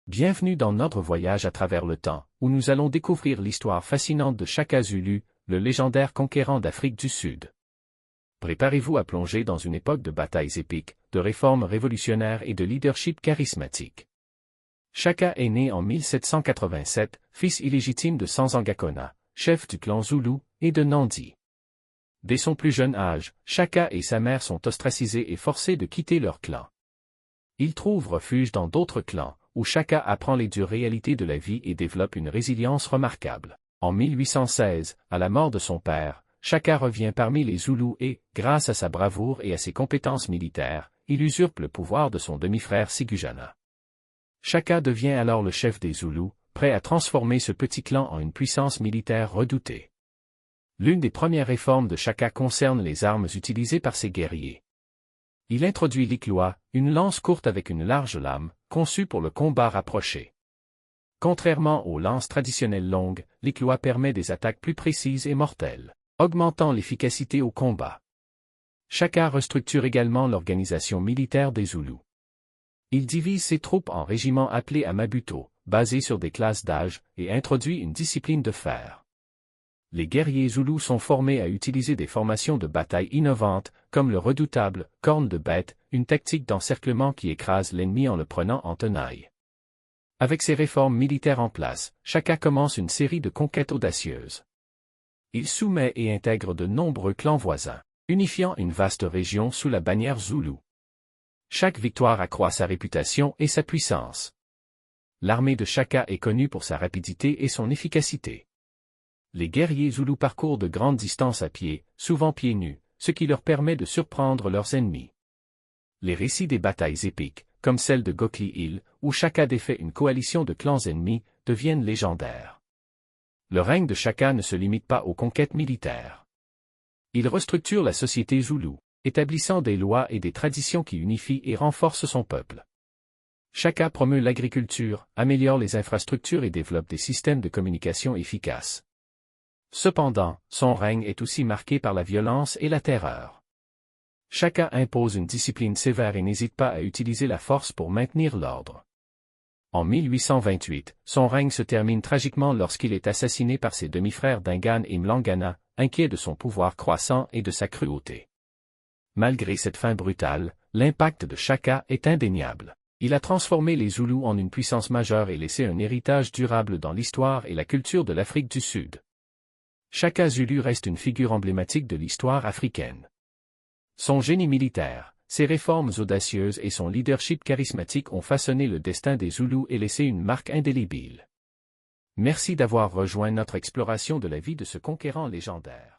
Bienvenue dans notre voyage à travers le temps, où nous allons découvrir l'histoire fascinante de Shaka Zulu, le légendaire conquérant d'Afrique du Sud. Préparez-vous à plonger dans une époque de batailles épiques, de réformes révolutionnaires et de leadership charismatique. Shaka est né en 1787, fils illégitime de Sanzangakona, chef du clan Zoulou, et de Nandi. Dès son plus jeune âge, Shaka et sa mère sont ostracisés et forcés de quitter leur clan. Ils trouvent refuge dans d'autres clans, où Shaka apprend les dures réalités de la vie et développe une résilience remarquable. En 1816, à la mort de son père, Shaka revient parmi les Zoulous et, grâce à sa bravoure et à ses compétences militaires, il usurpe le pouvoir de son demi-frère Sigujana. Shaka devient alors le chef des Zoulous, prêt à transformer ce petit clan en une puissance militaire redoutée. L'une des premières réformes de Shaka concerne les armes utilisées par ses guerriers. Il introduit l'ikloa, une lance courte avec une large lame, conçue pour le combat rapproché. Contrairement aux lances traditionnelles longues, l'ikloa permet des attaques plus précises et mortelles, augmentant l'efficacité au combat. Shaka restructure également l'organisation militaire des Zoulous. Il divise ses troupes en régiments appelés Amabuto, basés sur des classes d'âge, et introduit une discipline de fer. Les guerriers Zoulous sont formés à utiliser des formations de bataille innovantes, comme le redoutable corne de bête, une tactique d'encerclement qui écrase l'ennemi en le prenant en tenaille. Avec ces réformes militaires en place, Shaka commence une série de conquêtes audacieuses. Il soumet et intègre de nombreux clans voisins, unifiant une vaste région sous la bannière Zoulou. Chaque victoire accroît sa réputation et sa puissance. L'armée de Shaka est connue pour sa rapidité et son efficacité. Les guerriers Zoulous parcourent de grandes distances à pied, souvent pieds nus, ce qui leur permet de surprendre leurs ennemis. Les récits des batailles épiques, comme celle de Gokli Hill, où Shaka défait une coalition de clans ennemis, deviennent légendaires. Le règne de Shaka ne se limite pas aux conquêtes militaires. Il restructure la société Zoulou, établissant des lois et des traditions qui unifient et renforcent son peuple. Shaka promeut l'agriculture, améliore les infrastructures et développe des systèmes de communication efficaces. Cependant, son règne est aussi marqué par la violence et la terreur. Shaka impose une discipline sévère et n'hésite pas à utiliser la force pour maintenir l'ordre. En 1828, son règne se termine tragiquement lorsqu'il est assassiné par ses demi-frères Dingan et Mlangana, inquiets de son pouvoir croissant et de sa cruauté. Malgré cette fin brutale, l'impact de Shaka est indéniable. Il a transformé les Zoulous en une puissance majeure et laissé un héritage durable dans l'histoire et la culture de l'Afrique du Sud. Shaka Zulu reste une figure emblématique de l'histoire africaine. Son génie militaire, ses réformes audacieuses et son leadership charismatique ont façonné le destin des Zoulous et laissé une marque indélébile. Merci d'avoir rejoint notre exploration de la vie de ce conquérant légendaire.